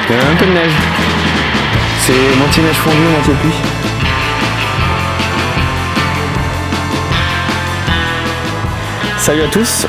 Il y a un peu de neige. C'est moitié neige fondue, moitié pluie. Salut à tous,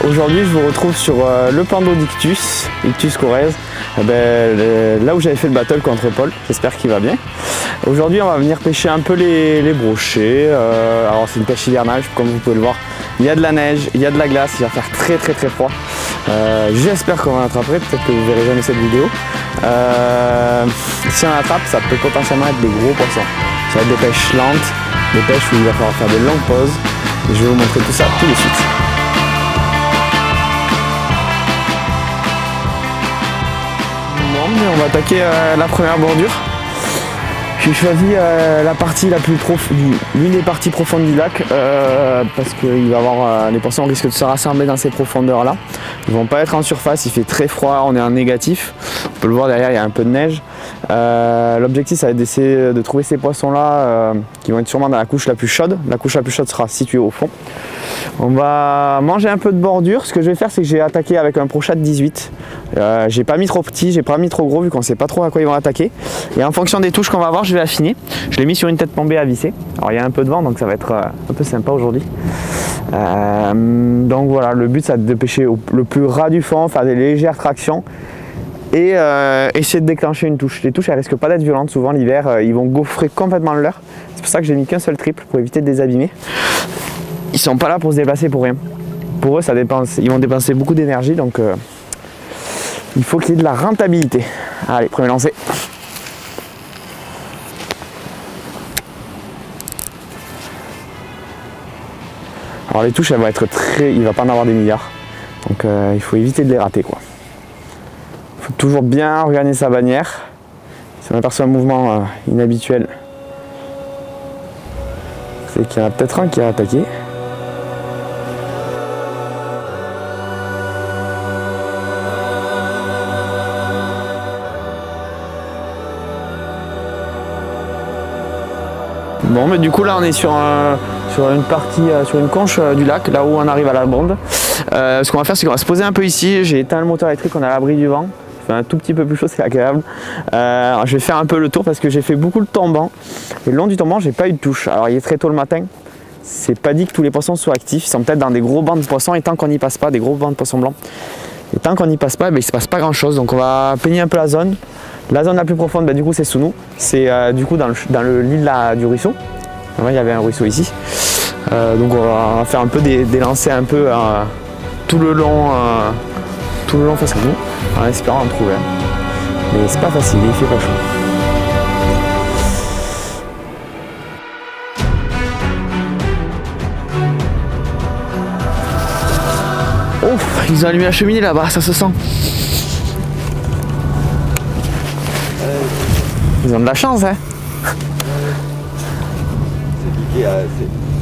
aujourd'hui je vous retrouve sur le pando d'Ictus, Ictus Corrèze, là où j'avais fait le battle contre Paul, j'espère qu'il va bien. Aujourd'hui on va venir pêcher un peu les brochets, alors c'est une pêche hivernale comme vous pouvez le voir. Il y a de la neige, il y a de la glace, il va faire très froid. J'espère qu'on va attraper, peut-être que vous verrez jamais cette vidéo. Si on attrape, ça peut potentiellement être des gros poissons. Ça va être des pêches lentes, des pêches où il va falloir faire de longues pauses. Et je vais vous montrer tout ça tout de suite. Bon, mais on va attaquer la première bordure. J'ai choisi la partie la plus profonde, l'une des parties profondes du lac, parce que les poissons risquent de se rassembler dans ces profondeurs là. Ils vont pas être en surface, il fait très froid, on est en négatif. On peut le voir derrière, il y a un peu de neige. L'objectif ça va être d'essayer de trouver ces poissons là qui vont être sûrement dans la couche la plus chaude. La couche la plus chaude sera située au fond. On va manger un peu de bordure. Ce que je vais faire, c'est que j'ai attaqué avec un Prochat 18. J'ai pas mis trop petit, j'ai pas mis trop gros vu qu'on sait pas trop à quoi ils vont attaquer. Et en fonction des touches qu'on va avoir, je vais affiner. Je l'ai mis sur une tête tombée à visser. Alors il y a un peu de vent donc ça va être un peu sympa aujourd'hui. Donc voilà, le but c'est de pêcher le plus ras du fond, faire des légères tractions et essayer de déclencher une touche. Les touches elles risquent pas d'être violentes, souvent l'hiver ils vont gaufrer complètement le leurre. C'est pour ça que j'ai mis qu'un seul triple pour éviter de désabîmer. Ils sont pas là pour se déplacer pour rien. Pour eux ils vont dépenser beaucoup d'énergie donc il faut qu'il y ait de la rentabilité. Allez, premier lancer. Alors les touches elles vont être il va pas en avoir des milliards. Donc il faut éviter de les rater quoi. Il faut toujours bien organiser sa bannière. Si on aperçoit un mouvement inhabituel, c'est qu'il y en a peut-être un qui a attaqué. Bon, mais du coup là on est sur une partie, sur une conche du lac, là où on arrive à la bande. Ce qu'on va faire c'est qu'on va se poser un peu ici. J'ai éteint le moteur électrique, on est à l'abri du vent. Il fait un tout petit peu plus chaud, c'est agréable. Je vais faire un peu le tour parce que j'ai fait beaucoup de tombant. Et le long du tombant j'ai pas eu de touche. Alors il est très tôt le matin. C'est pas dit que tous les poissons soient actifs. Ils sont peut-être dans des gros bancs de poissons et tant qu'on n'y passe pas, des gros bancs de poissons blancs. Et tant qu'on n'y passe pas, il se passe pas grand chose. Donc on va peigner un peu la zone. La zone la plus profonde, du coup, c'est sous nous. C'est du coup dans l'île du ruisseau. Avant, il y avait un ruisseau ici. Donc on va faire un peu des lancers un peu tout le long face à nous, en espérant en trouver un. Mais c'est pas facile, il fait pas chaud. Oh, ils ont allumé la cheminée là-bas, ça se sent. Ils ont de la chance, hein.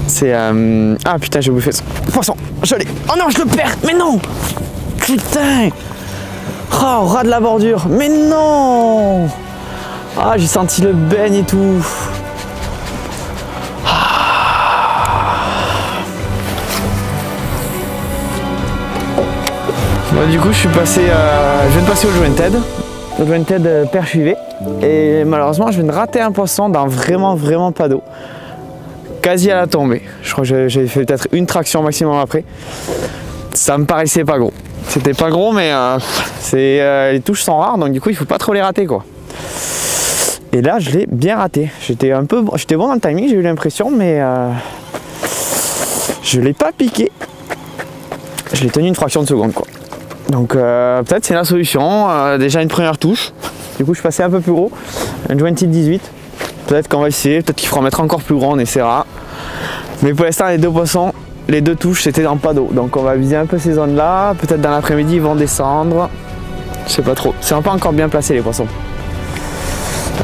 C'est ah putain, j'ai bouffé ce poisson. Je l'ai. Oh non, je le perds. Mais non. Putain. Oh, ras de la bordure. Mais non. Ah, j'ai senti le beigne et tout. Bon, du coup, je viens de passer au jointed. Le jointed perche UV. Et malheureusement, je viens de rater un poisson dans vraiment pas d'eau. Quasi à la tombée. Je crois que j'ai fait peut-être une traction maximum après. Ça me paraissait pas gros. C'était pas gros, mais les touches sont rares, donc du coup il faut pas trop les rater quoi. Et là je l'ai bien raté. J'étais bon dans le timing, j'ai eu l'impression, mais je l'ai pas piqué. Je l'ai tenu une fraction de seconde quoi. Donc peut-être c'est la solution. Déjà une première touche. Du coup je suis passé un peu plus gros. Un jointed 18. Peut-être qu'on va essayer, peut-être qu'il faudra mettre encore plus grand, on essaiera. Mais pour l'instant, les deux poissons, les deux touches, c'était dans pas d'eau. Donc on va viser un peu ces zones-là. Peut-être dans l'après-midi, ils vont descendre. Je sais pas trop. C'est pas encore bien placé, les poissons.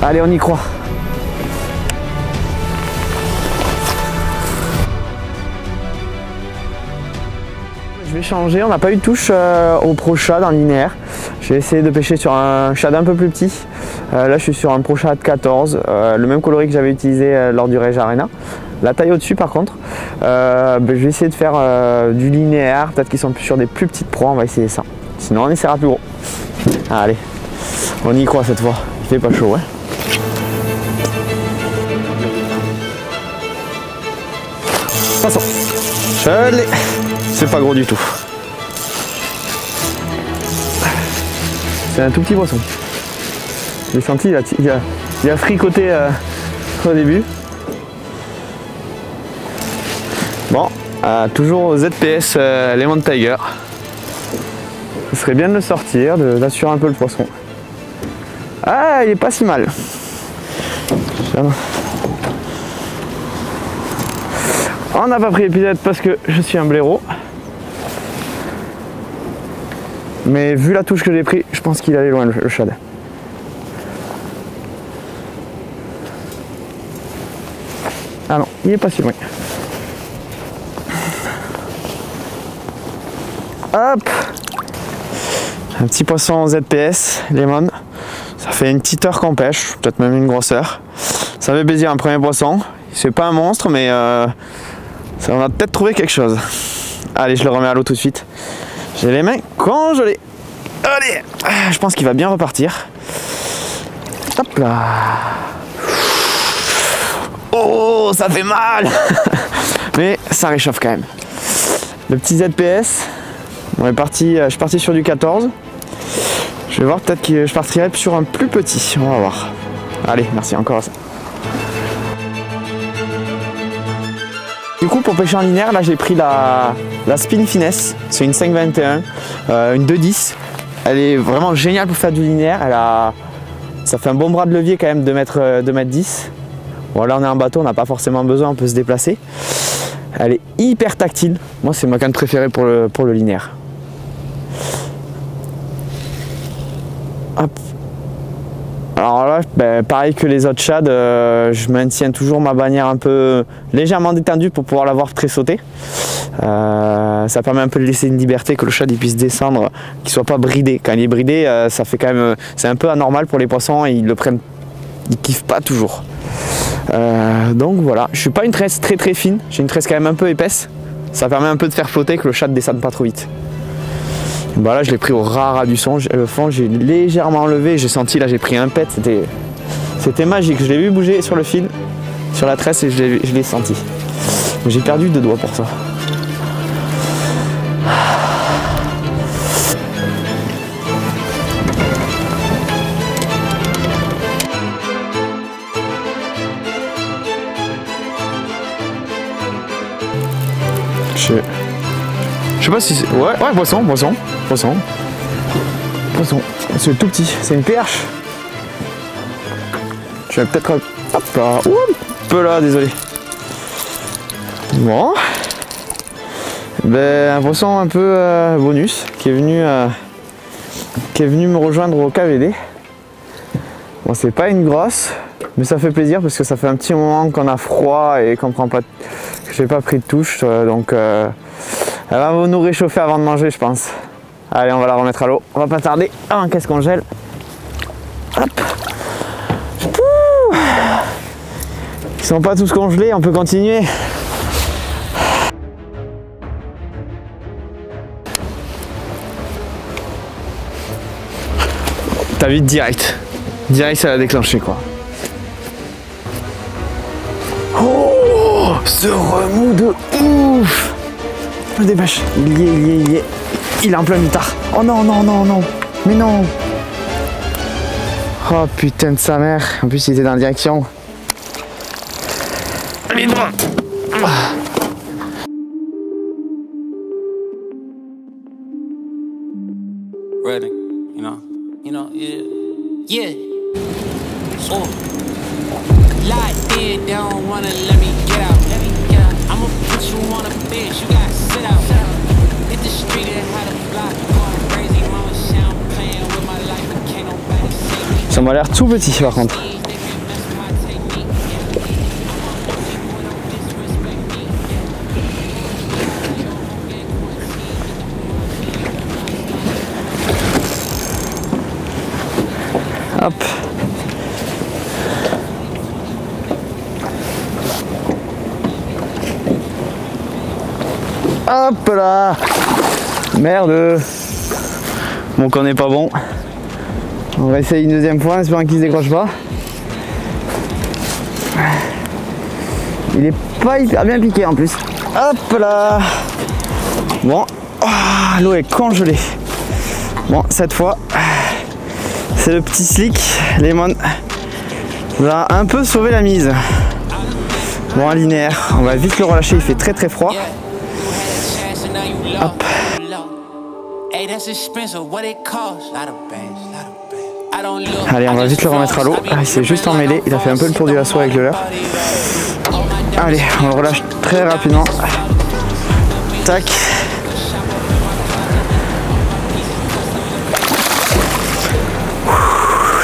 Allez, on y croit. Je vais changer, on n'a pas eu de touche au Prochat dans le linéaire. J'ai essayé de pêcher sur un shad un peu plus petit. Là je suis sur un Prochat 14, le même coloris que j'avais utilisé lors du Rage Arena. La taille au-dessus par contre, je vais essayer de faire du linéaire, peut-être qu'ils sont sur des plus petites proies, on va essayer ça. Sinon on essaiera plus gros. Allez, On y croit cette fois. Il fait pas chaud, ouais. Poisson. Je l'ai. C'est pas gros du tout. C'est un tout petit poisson. J'ai senti, il a fricoté au début. Bon, toujours au ZPS Lemon Tiger. Ce serait bien de le sortir, d'assurer un peu le poisson. Ah, il est pas si mal. On n'a pas pris l'épisode parce que je suis un blaireau. Mais vu la touche que j'ai pris, je pense qu'il allait loin le shad. Ah non, il est pas si loin. Hop! Un petit poisson ZPS, lemon. Ça fait une petite heure qu'on pêche, peut-être même une grosse heure. Ça fait plaisir un premier poisson. C'est pas un monstre, mais ça va peut-être trouver quelque chose. Allez, je le remets à l'eau tout de suite. J'ai les mains congelées. Allez, je pense qu'il va bien repartir. Hop là. Oh, ça fait mal. Mais ça réchauffe quand même. Le petit ZPS. On est parti, je suis parti sur du 14. Je vais voir, peut-être que je partirai sur un plus petit. On va voir. Allez, merci encore à ça. Du coup, pour pêcher en linéaire, là j'ai pris la Spin Finesse. C'est une 5,21, une 2,10. Elle est vraiment géniale pour faire du linéaire. Ça fait un bon bras de levier quand même de mettre 10. Bon, là on est en bateau, on n'a pas forcément besoin, on peut se déplacer. Elle est hyper tactile. Moi, c'est ma canne préférée pour le linéaire. Hop. Alors là, ben, pareil que les autres shads, je maintiens toujours ma bannière un peu légèrement détendue pour pouvoir l'avoir très sauté. Ça permet un peu de laisser une liberté, que le shad il puisse descendre, qu'il soit pas bridé. Quand il est bridé, ça fait quand même, c'est un peu anormal pour les poissons et ils le prennent, ils kiffent pas toujours. Donc voilà, je suis pas une tresse très fine, j'ai une tresse quand même un peu épaisse. Ça permet un peu de faire flotter, que le shad descende pas trop vite. Bah là je l'ai pris au ras du son, le fond j'ai légèrement enlevé, j'ai senti là j'ai pris un pet, c'était magique, je l'ai vu bouger sur le fil, sur la tresse et je l'ai senti. J'ai perdu 2 doigts pour ça. Je sais pas si c'est... Ouais, poisson. C'est tout petit, c'est une perche. Je vais peut-être... Hop là, un peu là, désolé. Bon. Ben, un poisson un peu bonus qui est venu me rejoindre au KVD. Bon, c'est pas une grosse, mais ça fait plaisir parce que ça fait un petit moment qu'on a froid et qu'on prend pas... que j'ai pas pris de touche, donc elle va nous réchauffer avant de manger, je pense. Allez, on va la remettre à l'eau, on va pas tarder. Ah, qu'est-ce qu'on gèle. Hop. Ouh. Ils sont pas tous congelés, on peut continuer. T'as vu direct. Direct, ça l'a déclenché, quoi. Oh, ce remous de ouf. Je me dépêche. Il y est. Il est en plein mitard. Oh non, mais non. Oh putain de sa mère. En plus, il était dans la direction. Allez, droit. Ready, yeah. Oh, locked in, they don't wanna let me get out. I'ma put you on a bench, you gotta sit out. Hit the street and had a block, going crazy, mama sound playing with my life, but can't nobody see me. Ça m'a l'air tout petit par contre. Hop. Hop là. Merde. Bon, qu'on n'est pas bon. On va essayer une deuxième fois en espérant qu'il se décroche pas. Il est pas hyper bien piqué en plus. Hop là. Bon, oh, l'eau est congelée. Bon, cette fois, c'est le petit slick lemon. Va un peu sauver la mise. Bon, un linéaire, on va vite le relâcher, il fait très très froid. Hop. Allez, on va vite le remettre à l'eau. Ah, il s'est juste emmêlé, il a fait un peu le tour du lasso avec le leurre. Allez, on le relâche très rapidement. Tac.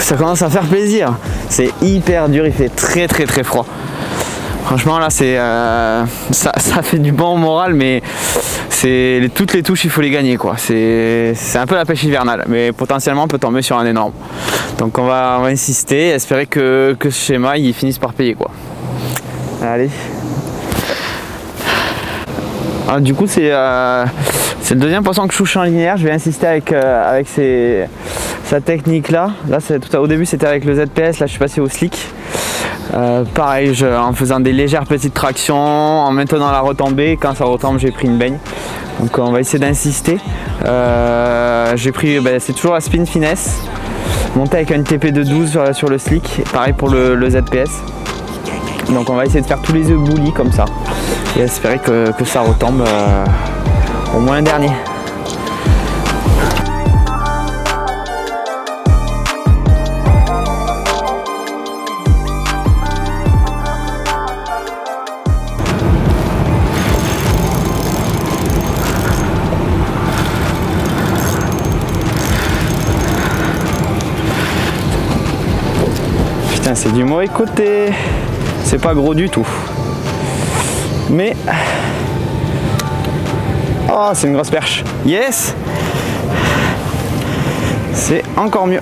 Ça commence à faire plaisir. C'est hyper dur, il fait très très très froid. Franchement là c'est ça fait du bon moral, mais toutes les touches il faut les gagner quoi. C'est un peu la pêche hivernale, mais potentiellement on peut tomber sur un énorme. Donc on va insister, espérer que ce schéma il finisse par payer quoi. Allez. Ah, du coup c'est le deuxième poisson que je touche en linéaire. Je vais insister avec sa technique là. Là au début c'était avec le ZPS, là je suis passé au slick. Pareil, en faisant des légères petites tractions, en maintenant la retombée. Quand ça retombe, j'ai pris une baigne. Donc on va essayer d'insister. J'ai pris, c'est toujours la spin finesse. Monté avec une TP de 12 sur le slick. Pareil pour le ZPS. Donc on va essayer de faire tous les œufs boulis comme ça. Et espérer que ça retombe au moins un dernier. Putain, c'est du mauvais côté. C'est pas gros du tout. Mais... oh, c'est une grosse perche. Yes! C'est encore mieux.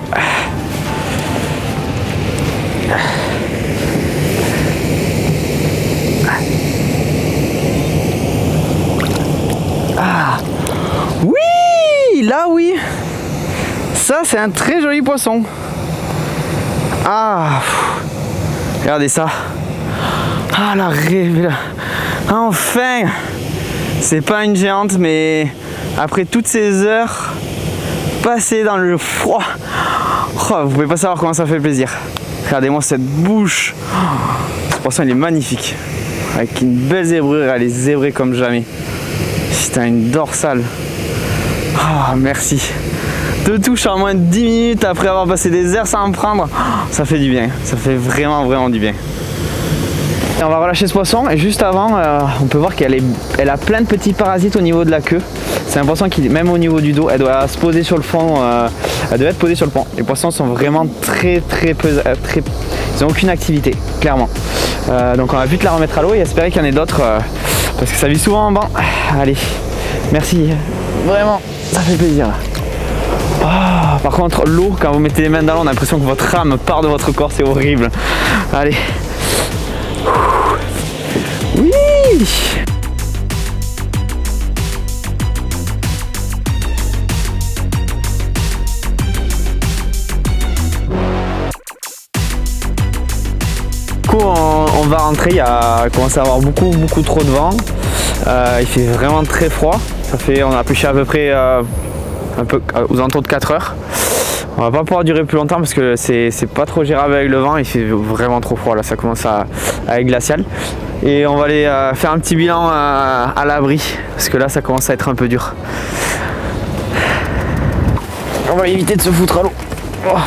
Ah! Oui! Là, oui! Ça, c'est un très joli poisson. Ah! Regardez ça. Ah, la révélation. Enfin! C'est pas une géante, mais après toutes ces heures passées dans le froid, oh, vous pouvez pas savoir comment ça fait plaisir. Regardez-moi cette bouche. Oh, ce poisson il est magnifique. Avec une belle zébrure, elle est zébrée comme jamais. Putain, une dorsale. Oh, merci. 2 touches en moins de 10 minutes après avoir passé des heures sans en prendre. Oh, ça fait du bien. Ça fait vraiment, vraiment du bien. Et on va relâcher ce poisson et juste avant, on peut voir qu'elle a plein de petits parasites au niveau de la queue. C'est un poisson qui, même au niveau du dos, elle doit se poser sur le fond. Elle doit être posée sur le fond. Les poissons sont vraiment très ils n'ont aucune activité, clairement. Donc on va vite la remettre à l'eau et espérer qu'il y en ait d'autres parce que ça vit souvent en banc. Allez, merci. Vraiment, ça fait plaisir. Oh, par contre, l'eau, quand vous mettez les mains dans l'eau, on a l'impression que votre âme part de votre corps, c'est horrible. Allez. Oui! Du coup, on va rentrer, il commence à avoir beaucoup trop de vent. Il fait vraiment très froid. On a pêché à peu près un peu aux alentours de 4 heures. On va pas pouvoir durer plus longtemps parce que c'est pas trop gérable avec le vent, il fait vraiment trop froid là, ça commence à être glacial. Et on va aller faire un petit bilan à l'abri parce que là ça commence à être un peu dur. On va éviter de se foutre à l'eau. Oh.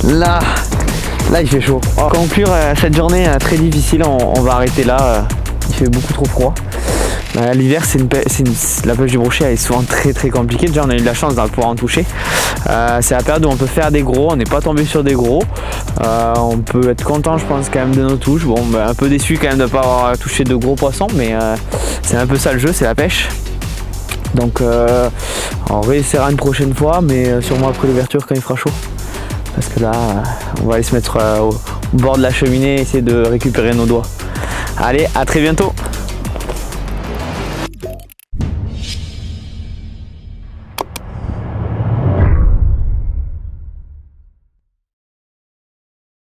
Là il fait chaud. Pour conclure cette journée très difficile, on va arrêter là. Il fait beaucoup trop froid. L'hiver, la pêche du brochet elle est souvent très compliquée. Déjà, on a eu de la chance de pouvoir en toucher. C'est la période où on peut faire des gros. On n'est pas tombé sur des gros. On peut être content, je pense, quand même de nos touches. Bon, un peu déçu quand même de ne pas avoir touché de gros poissons, mais c'est un peu ça le jeu, c'est la pêche. Donc, on réessaiera une prochaine fois, mais sûrement après l'ouverture quand il fera chaud. Parce que là, on va aller se mettre au bord de la cheminée et essayer de récupérer nos doigts. Allez, à très bientôt!